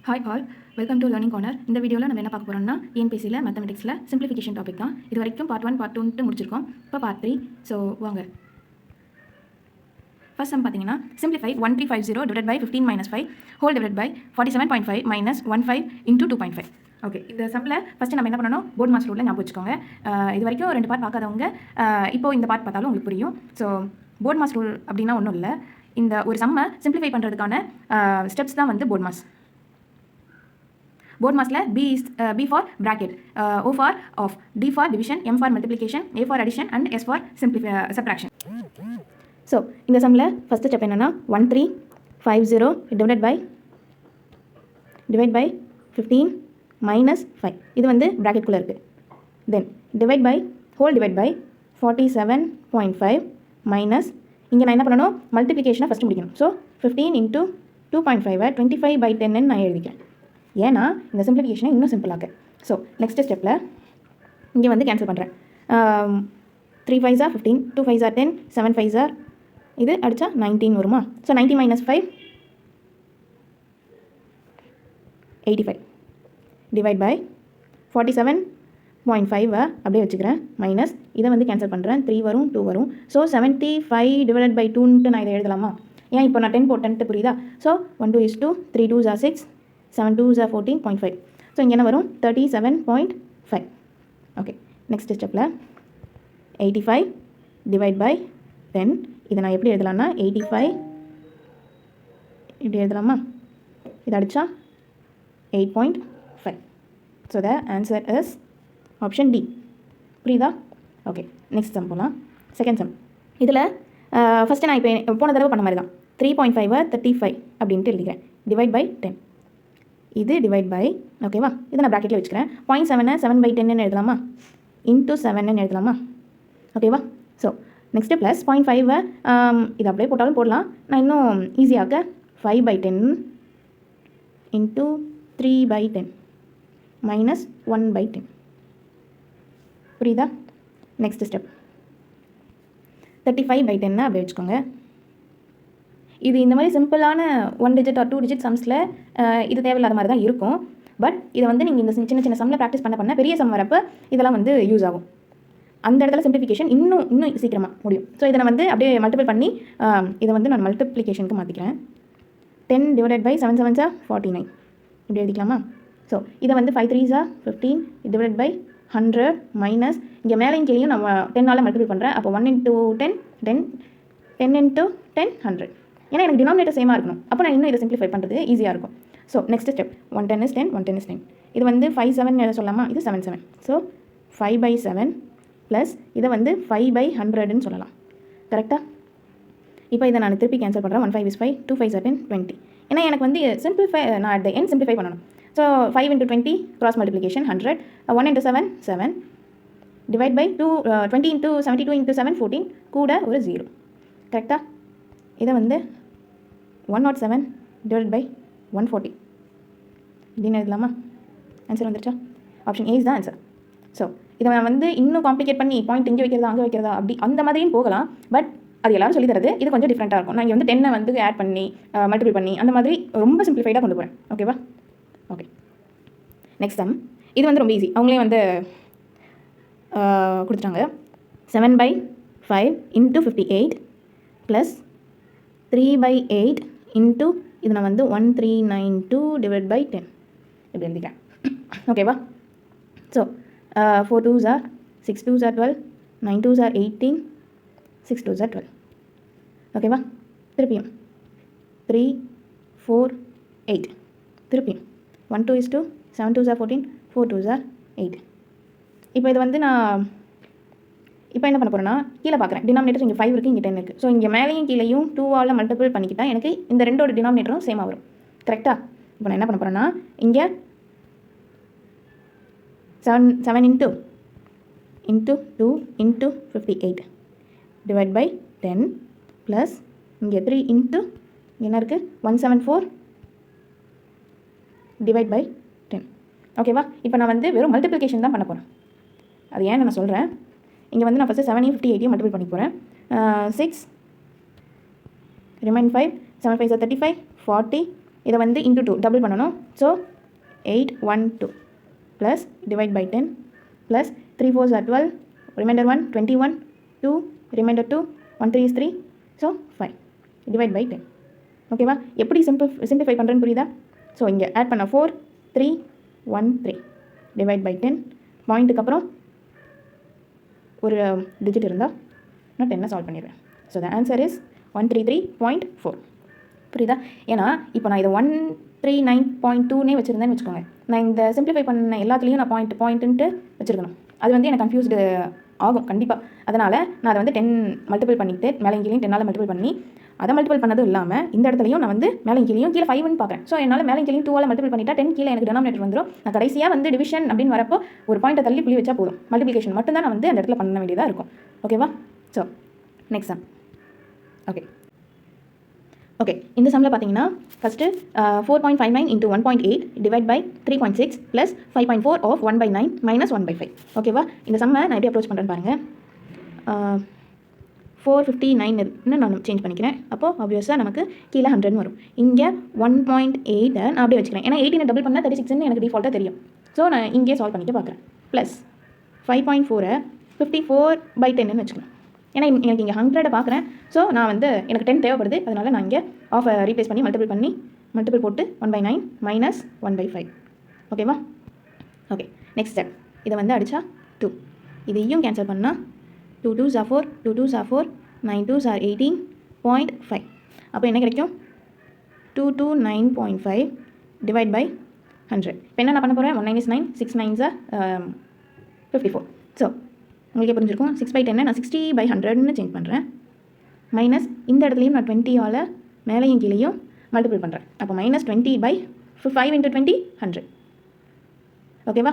Hi all, welcome to learning corner. இந்த வீடியோவில் நம்ம என்ன பார்க்க போகிறோம்னா டிஎன்பிசியில் மேத்தமெட்டிக்ஸில் சிம்பிளிஃபிகேஷன் டாபிக் தான். இது வரைக்கும் பார்ட் 1 பார்ட் 2 முடிச்சிருக்கோம். இப்போ பார்ட் 3. ஸோ வாங்க. ஃபர்ஸ்ட் சம் பார்த்தீங்கன்னா simplify 1350 divide by 15 minus 5 whole divide by 47.5 minus 15 into 2.5. Okay, இந்த சம்மில் ஃபஸ்ட்டு நம்ம என்ன பண்ணணும், போர்ட் மாஸ் ரூலில் ஞாபகம் வச்சுக்கோங்க. இது வரைக்கும் 2 பார்ட் பார்க்காதவங்க இப்போது இந்த பார்ட் பார்த்தாலும் உங்களுக்கு புரியும். ஸோ போர்ட் மாஸ் ரூல் அப்படின்னா ஒன்றும் இல்லை, இந்த ஒரு சம்மை சிம்பிளிஃபை பண்ணுறதுக்கான ஸ்டெப்ஸ் தான் வந்து போர்ட் மாஸ். போர்ட் மாஸில் B for bracket, O for of, D for division, M for multiplication, A for addition and S for subtraction. So இந்த சம்மில் ஃபஸ்ட்டு ஸ்டெப் என்னென்னா 1350 டிவைட் பை 15 minus 5. இது வந்து ப்ராக்கெட்குள்ளே இருக்குது. Then divide by whole divide by 47.5 minus இங்கே நான் என்ன பண்ணணும், மல்டிப்ளிகேஷனை ஃபஸ்ட்டு முடிக்கணும். ஸோ 15 into 2.5 25/10 நான் எழுதிக்கிறேன். ஏன்னா இந்த சிம்பிளிஃபிகேஷனை இன்னும் சிம்பிளாக. ஸோ நெக்ஸ்ட் ஸ்டெப்பில் இங்கே வந்து கேன்சல் பண்ணுறேன். 3 5s are 15, 2 5s are 10, 7 5s are இது அடித்தா 19 வருமா. ஸோ 90 minus 5 85 டிவைட் பை 47.5 அப்படியே வச்சுக்கிறேன். மைனஸ் இதை வந்து கேன்சல் பண்ணுறேன். 3 வரும் 2 வரும். ஸோ 75 டிவைட் பை 2ன்ட்டு நான் இதை எழுதலாமா? ஏன் இப்போ நான் 10 போட்டேன்ட்டு புரியுதா? So 1 2 is 2, 3 2s are 6, 7 2s are 14.5. So இங்கே என்ன வரும், 37.5. ஓகே, நெக்ஸ்ட் ஸ்டெப்பில் 85 டிவைட் பை 10. இதை நான் எப்படி எழுதலாம்னா 85 இப்படி எழுதலாமா? இது அடித்தா 8.5. So the answer is option D. புரியுதா? ஓகே, நெக்ஸ்ட் சம் போகலாம். Second sum. இதில் ஃபஸ்ட்டு நான் இப்போ போன தடவை பண்ண மாதிரி தான் 3.5 35 அப்படின்ட்டு எழுதிக்கிறேன். Divide by 10. இது டிவைட் பை, ஓகேவா, இதை நான் ப்ராக்கெட்டில் வச்சுக்கிறேன். 0.7 7/10 எழுதலாமா? இன்ட்டு 7 எழுதலாமா? ஓகேவா? ஸோ நெக்ஸ்ட்டு ப்ளஸ் 0.5 இது அப்படியே போட்டாலும் போடலாம். நான் இன்னும் ஈஸியாக 5/10 இன்ட்டு 3/10 மைனஸ் 1/10. புரியுதா? நெக்ஸ்ட் ஸ்டெப் 35/10 அப்படியே வச்சுக்கோங்க. இது இந்த மாதிரி சிம்பிளான 1 digit or 2 digit சம்ஸில் இது தேவையில்லாத மாதிரி தான் இருக்கும். பட் இதை வந்து நீங்கள் இந்த சின்ன சின்ன சம்மில் ப்ராக்டிஸ் பண்ண பெரிய சம் வரப்போ இதெல்லாம் வந்து யூஸ் ஆகும். அந்த இடத்துல சிம்பிளிஃபிகேஷன் இன்னும் சீக்கிரமாக முடியும். ஸோ இதை நான் வந்து அப்படியே மல்டிபிள் பண்ணி இதை வந்து நான் மல்டிப்ளிகேஷனுக்கு மாற்றிக்கிறேன். 10 டிவைடட் பை 7 7s are 49 இப்படி எழுதிக்கலாமா? ஸோ இதை வந்து 5 3s are 15 divided by 100 minus இங்கே மேலேயும் கீழேயும் நம்ம 10ஆல் மல்டிபிள் பண்ணுறேன். அப்போ 1 into 10 10 into 10 100. ஏன்னா எனக்கு டினாமினேட்டர் சேமாக இருக்கணும். அப்போ நான் இன்னும் இதை சிம்பிளிஃபை பண்ணுறது ஈஸியாக இருக்கும். So next step 110 is 10, 110 is 10. இது வந்து 5 7 எழுத சொல்லலாமா? இது 7 7. ஸோ 5/7 ப்ளஸ் இதை வந்து 5/100ன்னு சொல்லலாம். கரெக்டாக? இப்போ இதை நான் திருப்பி கேன்சல் பண்ணுறேன். 1 5 is 5, 2 5s are 10, 20. ஏன்னா எனக்கு வந்து நான் at the end சிம்பிளிஃபை பண்ணணும். So 5 into 20 cross multiplication 100, 1 into 7 7 divide by 20 into 72 into 7 14 கூட ஒரு 0. கரெக்டாக? இதை வந்து 107 டிவைட் பை 140 இப்படின்னு எழுதலாமா? ஆன்சர் வந்துருச்சா? ஆப்ஷன் ஏ இஸ் தான் ஆன்சர். ஸோ இதை நான் வந்து இன்னும் காம்ப்ளிகேட் பண்ணி பாயிண்ட் இங்கே வைக்கிறதா அங்கே வைக்கிறதா அப்படி அந்த மாதிரியும் போகலாம். பட் அது எல்லாரும் சொல்லி தரது இது கொஞ்சம் டிஃப்ரெண்ட்டாக இருக்கும். நான் இங்கே வந்து 10 வந்து ஆட் பண்ணி மல்டிபிள் பண்ணி அந்த மாதிரி ரொம்ப சிம்பிளிஃபைடாக கொண்டு போகிறேன். ஓகேவா? Okay, next some. இது வந்து ரொம்ப ஈஸி. அவங்களே வந்து கொடுத்துட்டாங்க. 7/5 இன்ட்டு 58 ப்ளஸ் 3/8 இன்ட்டு இது நான் வந்து 1392 டிவைட் பை 10 இப்படி எழுதிக்கிறேன். ஓகேவா? So 4 2s are 6 2s are 12, 9 2s are 18, 6 2s are 12. ஓகேவா? திருப்பியும் 3 4 8 திருப்பியும் 1 2 is 2, 7 2s are 14, 4 2s are 8. இப்போ இது வந்து நான் இப்போ என்ன பண்ண போகிறேன்னா கீழே பார்க்குறேன். டினாமினேட்டர் இங்கே 5 இருக்குது, இங்கே 10 இருக்குது. ஸோ இங்கே மேலேயும் கீழேயும் 2ஆல் மல்டிபிள் பண்ணிக்கிட்டால் எனக்கு இந்த ரெண்டோட டினாமினேட்டரும் சேமாக வரும். கரெக்டாக? இப்போ நான் என்ன பண்ண போகிறேன்னா இங்கே 7 into 2 into 58 divide by 10 plus இங்கே 3 into என்ன இருக்குது 174 டிவைட் பை 10. ஓகேவா? இப்போ நான் வந்து வெறும் மல்டிப்ளிகேஷன் தான் பண்ண போகிறேன். அது ஏன்னு நான் சொல்கிறேன். இங்கே வந்து நான் ஃபஸ்ட்டு 7 58 மல்டிபிள் பண்ணி போகிறேன். 6 ரிமைன் 5 7 5 35 40 இதை வந்து இன்ட்டு 2 டபுள் பண்ணணும். So 812 plus divide by 10 plus 3 4s are 12, remainder 1 21, 2 remainder 2, 1 3 is 3, so 5 divide by 10. ஓகேவா? எப்படி சிம்பிளிஃபை பண்ணுறேன்னு புரியுதா? ஸோ இங்கே ஆட் பண்ண 4 3 1 3 டிவைட் பை 10, பாயிண்ட்டுக்கு அப்புறம் ஒரு டிஜிட் இருந்தால் நான் 10 சால்வ் பண்ணிடுவேன். So the answer is 133.4. புரியுதா? ஏன்னா இப்போ நான் இதை 139.2னே வச்சுருந்தேன்னு வச்சுக்கோங்க. நான் இந்த சிம்பிளிஃபை பண்ண எல்லாத்துலேயும் நான் பாயிண்ட்டுன்ட்டு வச்சுருக்கணும். அது வந்து எனக்கு கன்ஃபியூஸ்டு ஆகும் கண்டிப்பாக. அதனால் நான் அதை வந்து 10 மல்டிபிள் பண்ணிவிட்டு மேலே கீழேயும் 10ஆல் மல்டிபிள் பண்ணி அதை மல்டிபிள் பண்ணதும் இல்லாமல் இந்த இடத்துலையும் நான் வந்து மேலே கீழேயும் கீழே 5ன்னு பார்க்குறேன். ஸோ என்னால் மேலே கீழேயும் 2ஆல் மல்டிபிள் பண்ணிட்டா 10 கீழே எனக்கு டினாமினேட்டர் வந்துடும். நான் கடைசியாக வந்து டிவிஷன் அப்படின்னு வரப்போ ஒரு பாயிண்ட்டை தள்ளி புள்ளி வச்சா போதும். மல்டிபிளிகேஷன் மட்டும்தான் நான் வந்து அந்த இடத்துல பண்ண வேண்டியதாக இருக்கும். ஓகேவா? So next sum. ஓகே இந்த சம்மில் பார்த்தீங்கன்னா first 4.59 into 1.8 divide by 3.6 plus 5.4 of 1/9 minus 1/5. ஓகேவா? இந்த சம்மை நான் எப்படி அப்ரோச் பண்ணுறேன்னு பாருங்கள். 459ன்னு நான் சேஞ்ச் பண்ணிக்கிறேன். அப்போது ஆப்வியஸாக நமக்கு கீழே 100 வரும். இங்கே 1.8 நான் அப்படியே வச்சுக்கிறேன். ஏன்னா 18 டபுள் பண்ணால் 36ன்னு எனக்கு டிஃபால்ட்டாக தெரியும். ஸோ நான் இங்கே சால்வ் பண்ணிட்டு பார்க்குறேன். ப்ளஸ் 5.4 54/10ன்னு வச்சுக்கலாம். ஏன்னா எனக்கு இங்கே 100 பார்க்குறேன். ஸோ நான் வந்து எனக்கு 10 தேவைப்படுது. அதனால் நான் இங்கே ஆஃப் ரீப்ளேஸ் பண்ணி மல்டிபிள் போட்டு 1/9 மைனஸ் 1/5. ஓகேவா? Okay next step. இதை வந்து அடித்தா 2. இதையும் கேன்சல் பண்ணால் 2 2s are 4, 2 2s are 4, 9 2s are 18.5. அப்போ என்ன கிடைக்கும்? 229.5 டிவைட் பை 100. இப்போ என்ன நான் பண்ண போகிறேன்? 1 9 is 9, 6 9s are 54. ஸோ உங்களுக்கே புரிஞ்சிருக்கும். 6/10 நான் 60/100ன்னு சேஞ்ச் பண்ணுறேன். மைனஸ் இந்த இடத்துலையும் நான் 20ஆல் மேலேயும் கீழேயும் மல்டிபிள் பண்ணுறேன். அப்போ மைனஸ் 20/5 into 20 100. ஓகேவா?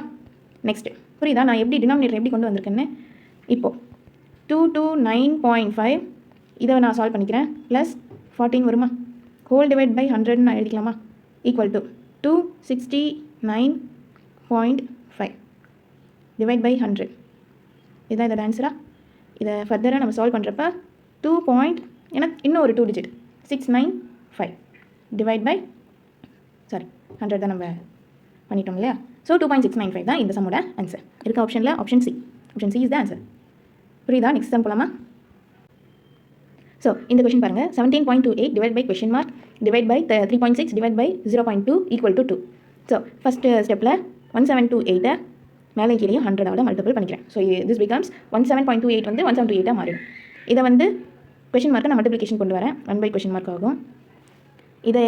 நெக்ஸ்ட்டு புரியுதா நான் எப்படி டினாமினேட்டர் எப்படி கொண்டு வந்திருக்கேன்னு? இப்போது 229.5 இதை நான் சால்வ் பண்ணிக்கிறேன். ப்ளஸ் 14 வருமா? ஹோல் டிவைட் பை 100ன்னு நான் எழுதிக்கலாமா? Equal to 269.5 divide by 100. இதுதான் இதோட ஆன்சரா? இதை ஃபர்தராக நம்ம சால்வ் பண்ணுறப்ப 2 ஏன்னா இன்னும் ஒரு 2 டிஜிட் 695 டிவைட் பை 100 தான் நம்ம பண்ணிட்டோம் இல்லையா? ஸோ 2.695 தான் இந்த சம்மோட ஆன்சர். இருக்க ஆப்ஷனில் option C is the answer. புரியுதா? நெக்ஸ்ட் சம் போகலாமா? ஸோ இந்த கொஷின் பாருங்கள். 17.28 divide by question mark divide by 3.6 divide by 0.2 equal to 2. So first ஸ்டெப்பில் 1728 மேலே கீழேயும் 100ஆல் மல்டிபிள் பண்ணிக்கிறேன். ஸோ திஸ் பிகம்ஸ் 17.28 வந்து 1728 மாறிடும். இதை வந்து கொஷின் மார்க்கை நான் மல்டிப்ளிகேஷன் கொண்டு வரேன். 1 பை கொஷின் மார்க் ஆகும். இதை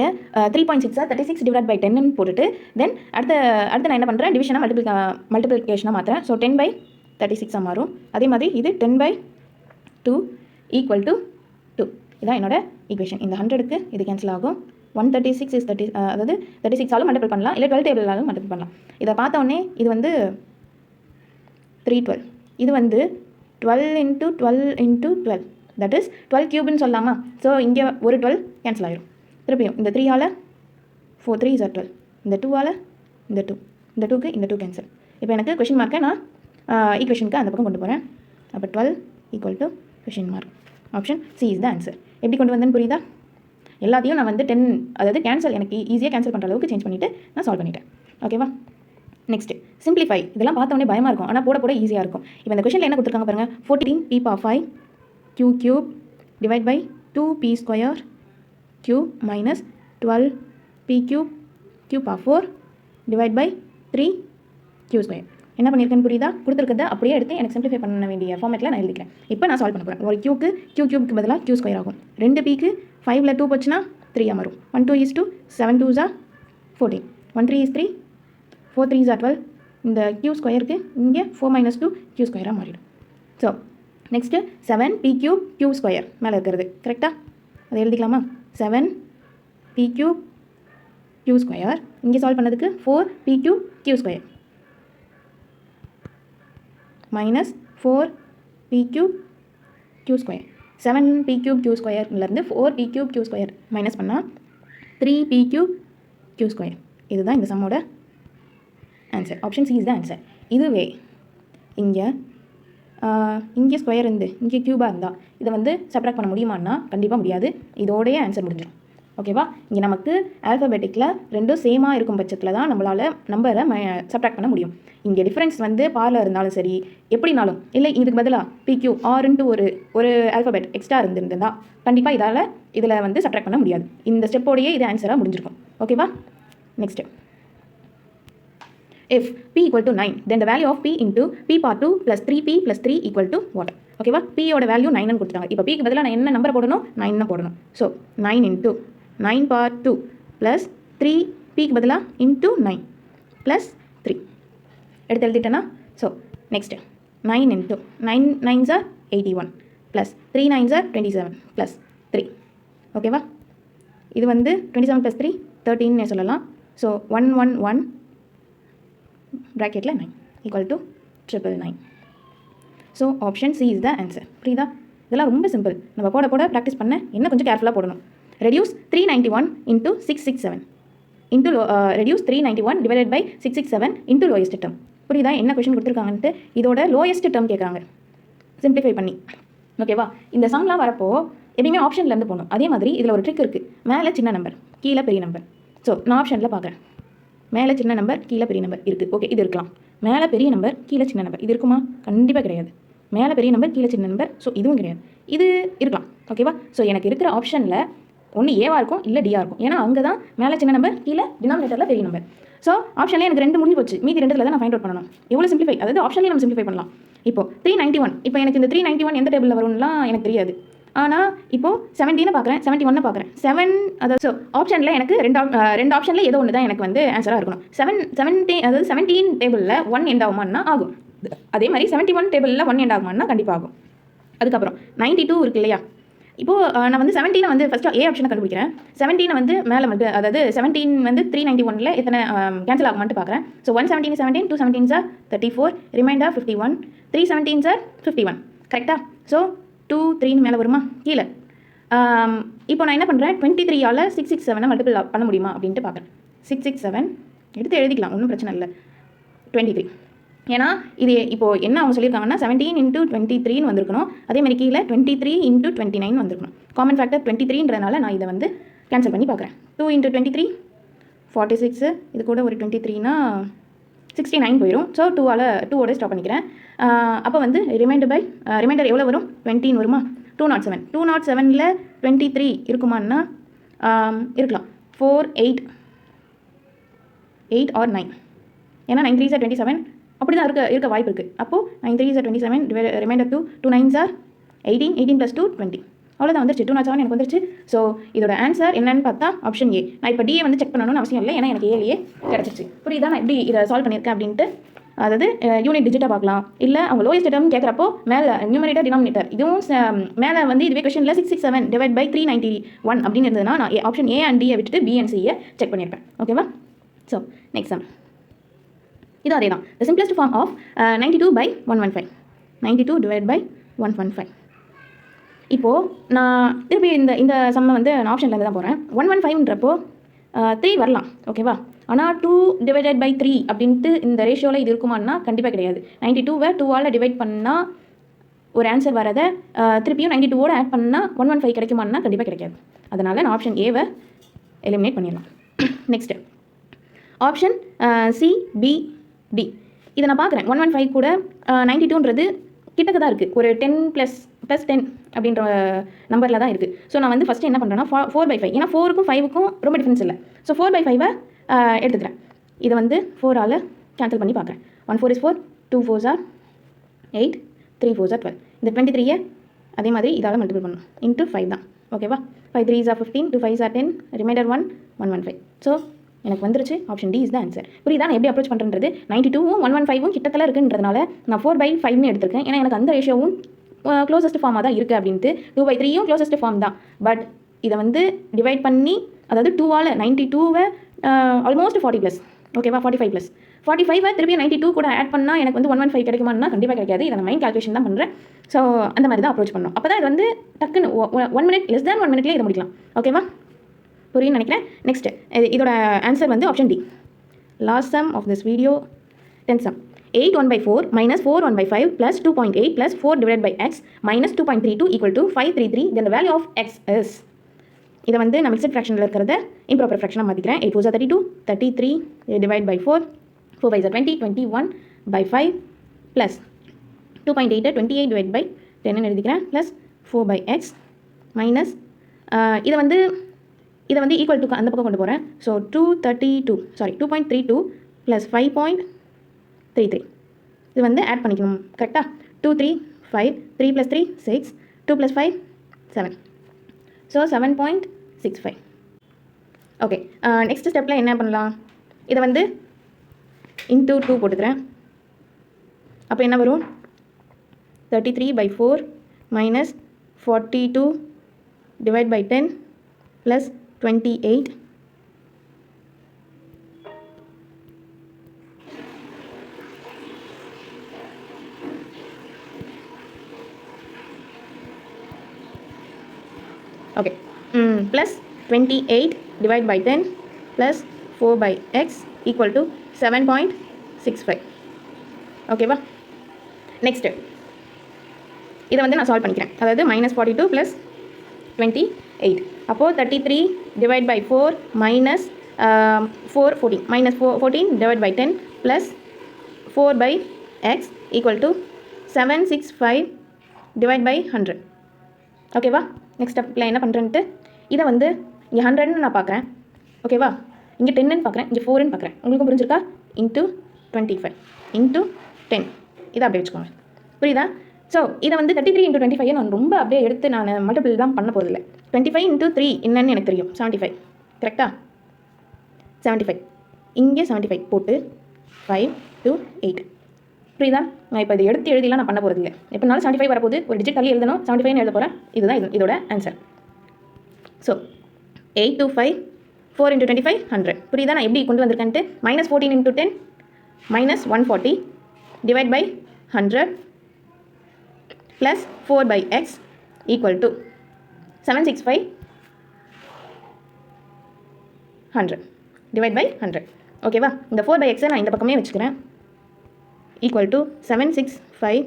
3.6 36 டிவைட் பை 10ன்னு போட்டுட்டு தென் அடுத்து நான் என்ன பண்ணுறேன்? டிவிஷனாக மல்டிப்ளிகேஷனாக மாற்றுறேன். ஸோ 10 பை 36 மாறும். அதே மாதிரி இது 10 பை 2 ஈக்குவல் டு 2. இதான் என்னோட ஈக்குவேஷன். இந்த 100க்கு இது கேன்சல் ஆகும். 136 இஸ் 30, அதாவது 36ஆலும் மல்டிபிள் பண்ணலாம், இல்லை 12 டேபிளாலும் மல்டிபிள் பண்ணலாம். இதை பார்த்தோன்னே இது வந்து 312. இது வந்து 12 into 12 into 12 தட் இஸ் 12 கியூப்னு சொல்லலாமா? ஸோ இங்கே ஒரு 12 கேன்சல் ஆகிடும். திருப்பியும் இந்த 3ஆல் 4 3 is 12, இந்த 2ஆல் இந்த 2, இந்த 2க்கு இந்த 2 கேன்சல். இப்போ எனக்கு கொஷின் மார்க்கை நான் ஈக்குவேஷனுக்கு அந்த பக்கம் கொண்டு போகிறேன். அப்போ 12 equal to question mark. Option C is the answer. எப்படி கொண்டு வந்தேன்னு புரியுதா? எல்லாத்தையும் நான் வந்து 10 அதாவது கேன்சல் எனக்கு ஈஸியாக கேன்சல் பண்ணுற அளவுக்கு சேஞ்ச் பண்ணிவிட்டு நான் சால்வ் பண்ணிட்டேன். ஓகேவா? Next simplify. இதெல்லாம் பார்த்தோன்னே பயமாக இருக்கும், ஆனால் போட ஈஸியாக இருக்கும். இப்போ இந்த கொஷனில் என்ன கொடுத்துருக்காங்க பாருங்கள். 14p power 5 q cube divide by 2p square q minus 12p cube q power 4 divide by 3q square. என்ன பண்ணியிருக்கேன்னு புரியுதா? கொடுத்துருக்கத அப்படியே எடுத்து எனக்கு சிம்பிளிஃபை பண்ண வேண்டிய ஃபார்மேட்டில் நான் எழுதிக்கிறேன். இப்போ நான் சால்வ் பண்ண போகிறேன். ஒரு q கியூப்க்கு பதிலாக q ஸ்கொயர் ஆகும். 2pக்கு 5ல் 2 போச்சுன்னா 3 மாறும். 1 2 is 2, 7 2s are 14, 1 3 is 3, 4 3s are 12. இந்த q ஸ்கொயருக்கு இங்கே 4 மைனஸ் 2 q ஸ்கொயராக மாறிடும். So next 7p cube q square மேலே இருக்கிறது கரெக்டாக அதை எழுதிக்கலாமா? 7p cube q ஸ்கொயர் இங்கே சால்வ் பண்ணதுக்கு 4p cube q square minus 4p cube q square. 7p cube q ஸ்கொயர்லேருந்து 4p cube q square minus பண்ணால் 3p cube q ஸ்கொயர். இதுதான் இந்த சம்மோட answer. Option C is the answer. இதுவே இங்கே square இங்கே க்யூபாக இருந்தால் இதை வந்து சப்ராக்ட் பண்ண முடியுமான்னா கண்டிப்பாக முடியாது. இதோடைய ஆன்சர் முடிஞ்சிடும். ஓகேவா? இங்கே நமக்கு ஆல்ஃபபெட்டிக்கில் ரெண்டும் சேமாக இருக்கும் பட்சத்தில் தான் நம்மளால் நம்பரை சப்ட்ராக்ட் பண்ண முடியும். இங்கே டிஃப்ரென்ஸ் வந்து பாரில் இருந்தாலும் சரி, எப்படினாலும் இல்லை இதுக்கு பதிலாக பிக்யூ ஆர்ன்ட்டு ஒரு ஆல்ஃபபெட் எக்ஸ்ட்ரா இருந்திருந்தால் கண்டிப்பாக இதில் வந்து சப்ட்ராக்ட் பண்ண முடியாது. இந்த ஸ்டெப்போடையே இது ஆன்சராக முடிஞ்சிருக்கும். ஓகேவா? Next, if p equal to 9 then the value of p into p power 2 plus 3p plus 3 equal to what? ஓகேவா? p யோட வேல்யூ 9 கொடுத்துட்டாங்க. இப்போ p க்கு பதிலாக நான் என்ன நம்பர் போடணும்? 9 போடணும். So 9 into 9 power 2 plus 3 p க்கு பதிலாக into 9 plus 3 எடுத்து எழுதிட்டேன்னா. So next 9 into 9 9s are 81 plus 3 9s are 27 plus 3. ஓகேவா? இது வந்து 27 plus 3 13 சொல்லலாம். So 111 bracketல 9 equal to 999. So option C is the answer. புரியுதா? இதெல்லாம் ரொம்ப சிம்பிள். நம்ம போட ப்ராக்டிஸ் பண்ண என்ன கொஞ்சம் கேர்ஃபுல்லாக போடணும். Reduce 391 into 667 into reduce 391 divided by 667 into lowest term. புரியுதா என்ன கொஷின் கொடுத்துருக்காங்கன்ட்டு? இதோட லோயஸ்ட் டேர்ம் கேட்குறாங்க சிம்பிளிஃபை பண்ணி. ஓகேவா? இந்த சம்லாம் வரப்போ எப்பயுமே ஆப்ஷன்லேருந்து போகணும். அதே மாதிரி இதில் ஒரு ட்ரிக் இருக்குது. மேலே சின்ன நம்பர் கீழே பெரிய நம்பர். ஸோ நான் ஆப்ஷனில் பார்க்குறேன். மேலே சின்ன நம்பர் கீழே பெரிய நம்பர் இருக்குது. ஓகே, இது இருக்கலாம். மேலே பெரிய நம்பர் கீழே சின்ன நம்பர் இது இருக்குமா? கண்டிப்பாக கிடையாது. மேலே பெரிய நம்பர் கீழே சின்ன நம்பர், ஸோ இதுவும் கிடையாது. இது இருக்கலாம். ஓகேவா? ஸோ எனக்கு இருக்கிற ஆப்ஷனில் ஒன்று ஏவாக இருக்கும், இல்லை டியாக இருக்கும். ஏன்னா அங்கே தான் மேலே சின்ன நம்பர் கீழே டினாமினேட்டரில் பெரிய நம்பர். ஸோ ஆப்ஷன்லேயே எனக்கு 2 முடிஞ்சு போச்சு. மீதி 2 தான் நான் ஃபைண்ட் அவுட் பண்ணணும். எவ்வளோ சிம்பிளிஃபை, அதாவது ஆப்ஷன்லேயே நம்ம சிம்பிளிஃபை பண்ணலாம். இப்போ 391, இப்போ எனக்கு இந்த 391 எந்த டேபிளில் வரும்லாம் எனக்கு தெரியாது. ஆனால் இப்போது 17 பார்க்குறேன், 71 பார்க்குறேன். 7 அதாவது ஸோ ஆப்ஷனில் எனக்கு ரெண்டு ஆப்ஷனில் ஏதோ ஒன்று தான் எனக்கு வந்து ஆன்சராக இருக்கணும். 17 அதாவது 17 டேபிளில் 1 எண்ட் ஆகுமான்னா ஆகும். அதே மாதிரி 71 டேபிளில் 1 எண்ட் ஆகுமான்னா கண்டிப்பாக ஆகும். அதுக்கப்புறம் 92 இருக்கு இல்லையா? இப்போது நான் வந்து 17 வந்து ஃபஸ்ட்டு ஏ ஆப்ஷனை கண்டுபிடிக்கிறேன். 17 வந்து மேலே வந்து அதாவது 17 வந்து 391 எத்தனை கேன்சல் ஆகுமான்ட்டு பார்க்குறேன். So 117 17 2 17s are 34 remainder 51 3 17s are 51. கரெக்டாக? ஸோ 2 3 மேலே வருமா? கீழே இப்போ நான் என்ன பண்ணுறேன், 23ஆல் 667 மல்டிபிள் பண்ண முடியுமா அப்படின்ட்டு பார்க்குறேன். 667 எடுத்து எழுதிக்கலாம், ஒன்றும் பிரச்சனை இல்லை. 23 ஏன்னா இது இப்போது என்ன அவங்க சொல்லியிருக்காங்கன்னா 17 into 23 வந்திருக்கணும். அதேமாதிரி கீழே 23 into 29 வந்திருக்கணும். காமன் ஃபேக்டர் 23ன்றதுனால நான் இதை வந்து கேன்சல் பண்ணி பார்க்குறேன். 2 into 23 46, இது கூட ஒரு 23னா 69 போயிடும். ஸோ 2ஓட ஸ்டாப் பண்ணிக்கிறேன். அப்போ வந்து ரிமைண்டர் எவ்வளோ வரும்? 20 வருமா? 207. 207ல் 23 இருக்குமான்னா இருக்கலாம். 4 8 or 9. ஏன்னா 9 3s are 27 அப்படி தான் இருக்க வாய்ப்பு இருக்குது. அப்போது 9 3s are 27 reminder 2 9s are 18 18 + 2 20. அவ்வளோதான் வந்துருச்சு. 207 எனக்கு வந்துருச்சு. ஸோ இதோட ஆன்சர் என்னன்னு பார்த்தா ஆப்ஷன் ஏ. நான் இப்போ டிஏ வந்து செக் பண்ணணும்னு அவசியம் இல்லை, ஏன்னா எனக்கு ஏலேயே கிடச்சிச்சு. புரியுதா நான் எப்படி இதை சால்வ் பண்ணியிருக்கேன் அப்படின்ட்டு? அதாவது யூனிட் டிஜிட்டாக பார்க்கலாம், இல்லை அவங்க லோயஸ்ட் டேர்ம் கேட்குறப்போ மேலே நியூமரேட்டர் டினாமினேட்டர் இதுவும் மேலே வந்து இதுவே கொஷனில் 667 டிவைட் பை 391 அப்படின்னு இருந்ததுன்னா நான் ஆப்ஷன் ஏ அண்ட் டியை விட்டுட்டு பி அண்ட் சியை செக் பண்ணியிருப்பேன். ஓகேவா? ஸோ நெக்ஸ்ட் சம் இது அதே தான். The simplest form of 92/115 92 divide by 115. இப்போது நான் திருப்பி இந்த சம்மை வந்து நான் ஆப்ஷன்லேருந்து தான் போகிறேன். 115ன்றப்போ 3 வரலாம். ஓகேவா? ஆனால் 2 டிவைடட் பை 3 அப்படின்ட்டு இந்த ரேஷியோவில் இது இருக்குமான்னா கண்டிப்பாக கிடையாது. 92வை 2ஆல் டிவைட் பண்ணால் ஒரு ஆன்சர் வரதை திருப்பியும் 92ஓட ஆட் பண்ணால் 115 கிடைக்குமான்னா கண்டிப்பாக கிடைக்காது. அதனால் நான் ஆப்ஷன் ஏவை எலிமினேட் பண்ணிடலாம். Next option C B D. இதை நான் பார்க்குறேன். 115 கூட 92ன்றது கிட்டக்க தான் இருக்குது. ஒரு 10 + 10 அப்படின்ற நம்பரில் தான் இருக்குது. ஸோ நான் வந்து ஃபஸ்ட்டு என்ன பண்ணுறேன்னா 4/5, ஏன்னா 4க்கும் 5க்கும் ரொம்ப டிஃப்ரென்ஸ் இல்லை. ஸோ 4/5 எடுத்துக்கிறேன். இதை வந்து 4ஆல் கேன்சல் பண்ணி பார்க்குறேன். 1 4 is 4, 2 4s are 8, 3 4s are 12. இந்த 23 அதே மாதிரி இதால் மல்டிபிள் பண்ணணும். இன்ட்டு 5 தான். ஓகேவா? 5 3s are 15, 2 5s are 10, reminder 1 115. So எனக்கு வந்துருச்சு. Option D is the answer. புரியுதா நான் எப்படி அப்ரோச் பண்ணுறது? 92வும் 115வும் கிட்டத்தல இருக்குன்றதுனால நான் 4/5ன்னு எடுத்திருக்கேன். ஏன்னா எனக்கு அந்த ரேஷியோவும் க்ளோசஸ்ட் ஃபார்மாக தான் இருக்குது அப்படின்ட்டு. 2/3யும் க்ளோசஸ்ட் ஃபார்ம் தான். பட் இதை வந்து டிவைட் பண்ணி அதாவது 2ஆல் 92வை ஆல்மோஸ்ட் 40+. ஓகேவா? 45+. 45 திருப்பி 92 கூட ஆட் பண்ணால் எனக்கு வந்து 115 கிடைக்குமான்னா கண்டிப்பாக கிடைக்காது. இதை நான் மைண்ட் கால்குலேஷன் தான் பண்ணுறேன். ஸோ அந்த மாதிரி தான் அப்ரோச் பண்ணணும். அப்போ தான் இது வந்து டக்குன்னு 1 minute less than 1 minute இதை முடிக்கலாம். ஓகேவா? புரியுன்னு நினைக்கிறேன். நெக்ஸ்ட் இதோட ஆன்சர் வந்து option D. Last sum of this video 10th sum. 8 1/4 minus 4 1/5 plus 2.8 plus 4 divided by x minus 2.32 equal to 533. Then the value of x is இதை வந்து நான் மிக்சட் ஃப்ராக்ஷனில் இருக்கிறத இம்ப்ராப்பர் ஃப்ராக்ஷனாக மாற்றிக்கிறேன். 8 4 32, 33 divide by 4, 4 5 20, 21 by 5 plus 2.8 28 divide by 10 எழுதிக்கிறேன் plus 4 by x minus இதை வந்து equal to அந்த பக்கம் கொண்டு போகிறேன். ஸோ 2.32 ப்ளஸ் 5.33 இது வந்து ஆட் பண்ணிக்கணும் கரெக்டாக. 2 3 5 3 + 3 6 2 + 5 7 ஸோ 7.65. ஓகே, நெக்ஸ்ட் ஸ்டெப்பில் என்ன பண்ணலாம், இதை வந்து இன்டூ 2 போட்டுக்கிறேன். அப்போ என்ன வரும் 33/4 minus 42 divide by 10 plus 28 okay plus 28 divide by 10 plus 4 by x equal to 7.65. ஓகேவா, நெக்ஸ்ட்டு இதை வந்து நான் சால்வ் பண்ணிக்கிறேன். அதாவது -42 ப்ளஸ் 28 அப்போது 33 divide by 4 minus 14 14 divide by 10 plus 4 by x equal to 765 divide by 100. ஓகேவா, நெக்ஸ்ட் ஸ்டெப்பில் என்ன பண்ணுறேன்ட்டு இதை வந்து இங்கே 100ன்னு நான் பார்க்குறேன். ஓகேவா, இங்கே 10ன்னு பார்க்குறேன், இங்கே 4ன்னு பார்க்குறேன். உங்களுக்கும் புரிஞ்சிருக்கா? இன்ட்டு 25 இன்ட்டு 10 இதை அப்படியே வச்சுக்கோங்க. புரியுதா? ஸோ இதை வந்து 33 × 25 நான் ரொம்ப அப்படியே எடுத்து நான் மல்டிபிள் தான் பண்ண போகிறதில்ல. 25 × 3 என்னன்னு எனக்கு தெரியும், 75. கரெக்டாக 75 இங்கே 75 போட்டு 5 to 8. புரியுதா? நான் இப்போ இதை எடுத்து எழுதிலாம் நான் பண்ண போகிறதில்ல. எப்போனாலும் 75 வரப்போகுது, ஒரு டிஜிட் தள்ளி எழுதணும், 75 எழுத போகிறேன். இதுதான் இதோட ஆன்சர். So 8 to 5 4 × 25 100. புரியுதா நான் எப்படி கொண்டு வந்திருக்கேன்ட்டு? -14 × 10 -140 divide by 100 plus 4 by x equal to 765 100 divide by 100. ஓகேவா, இந்த 4 by x நான் இந்த பக்கமே வச்சுக்கிறேன். Equal to 765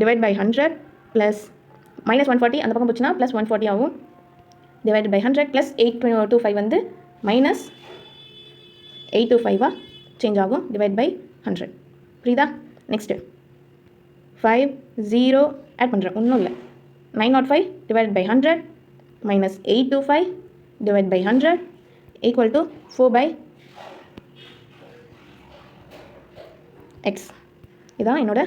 divide by 100 plus -140 அந்த பக்கம் போச்சுன்னா ப்ளஸ் 140 ஆகும் டிவைட் பை 100 ப்ளஸ் 825 வந்து மைனஸ் 825 சேஞ்ச் ஆகும் டிவைட் பை 100. புரியுதா? நெக்ஸ்ட்டு 5 0 ஆட் பண்ணுறேன், ஒன்றும் இல்லை. 905 divide by 100 minus 825 divide by 100 equal to 4 by x. இதான் என்னோட.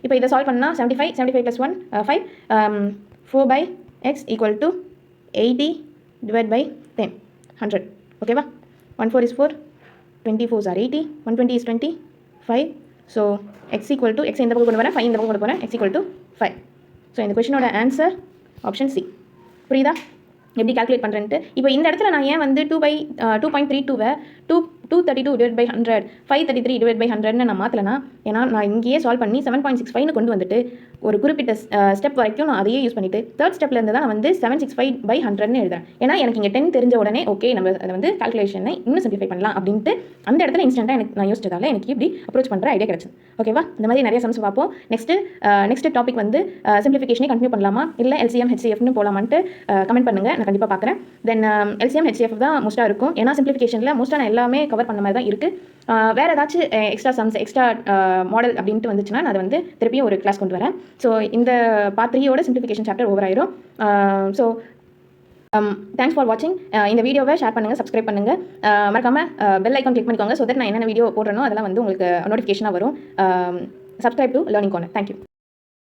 இப்போ இதை சால்வ் பண்ணால் 75 + 1 5 4 by x equal to 80 divide by 10 100. ஓகேவா, 1 4 is 4 24s are 80 120 is 25. So x equal to x இந்த பக்கம் கொண்டு வரேன், 5 இந்த பக்கம் கொண்டு போகிறேன், x ஈக்குவல் டு 5. ஸோ இந்த கொஷினோட ஆன்சர் ஆப்ஷன் சி. புரியுதா எப்படி கால்குலேட் பண்ணுறேன்ட்டு? இப்போ இந்த இடத்துல நான் ஏன் வந்து 2.32 232 டிவைட் பை 100 533 டிவைட் பை 100ன்னு நான் மாற்றலைன்னா, ஏன்னா நான் இங்கேயே சால்வ் பண்ணி 7.65ன்னு கொண்டு வந்துட்டு ஒரு குறிப்பிட்ட ஸ்டெப் வரைக்கும் நான் அதையே யூஸ் பண்ணிவிட்டு தேர்ட் ஸ்டெப்பில் இருந்து தான் நான் வந்து 765/100ன்னு எழுதுறேன். ஏன்னா எனக்கு இங்கே 10 தெரிஞ்ச உடனே ஓகே நம்ம அதை வந்து கால்குலேஷனை இன்னும் சிம்பிளிஃபை பண்ணலாம் அப்படின்ட்டு அந்த இடத்துல இன்ஸ்டன்ட்டாக எனக்கு நான் யோசிச்சதால எனக்கு இப்படி அப்ரோச் பண்ணுற ஐடியா கிடச்சிது. ஓகேவா, இந்த மாதிரி நிறைய சம்ஸ் பார்ப்போம். நெக்ஸ்ட் டாபிக் வந்து சிம்பிளிஃபிகேஷனே கண்டினியூ பண்ணலாமா இல்லை LCM HCFன்னு போகலாமான்ட்டு கமெண்ட் பண்ணுங்கள், நான் கண்டிப்பாக பார்க்குறேன். தென் LCM HCF தான் மோஸ்ட்டாக இருக்கும், ஏன்னா சிம்பிளிஃபிகேஷனில் மோஸ்ட்டாக நான் எல்லாமே கவர் பண்ண மாதிரி தான் இருக்குது. வேறு ஏதாச்சும் எக்ஸ்ட்ரா சம்ஸ் எக்ஸ்ட்ரா மாடல் அப்படின்ட்டு வந்துச்சுன்னா நான் அதை வந்து திருப்பியும் ஒரு கிளாஸ் கொண்டு வரேன். ஸோ இந்த பார்ட் 3யோட சிம்பிளிஃபிகேஷன் சாப்டர் ஓவர் ஆயிரும். ஸோ தேங்க்ஸ் ஃபார் வாட்சிங். இந்த வீடியோவை ஷேர் பண்ணுங்கள், சப்ஸ்கிரைப் பண்ணுங்கள், மறக்காமல் பெல் ஐக்கான் கிளிக் பண்ணிக்கோங்க. ஸோ தட் நான் என்னென்ன வீடியோ போடுறேனோ அதெல்லாம் வந்து உங்களுக்கு நோட்டிஃபிகேஷனாக வரும். Subscribe to learning corner. Thank you.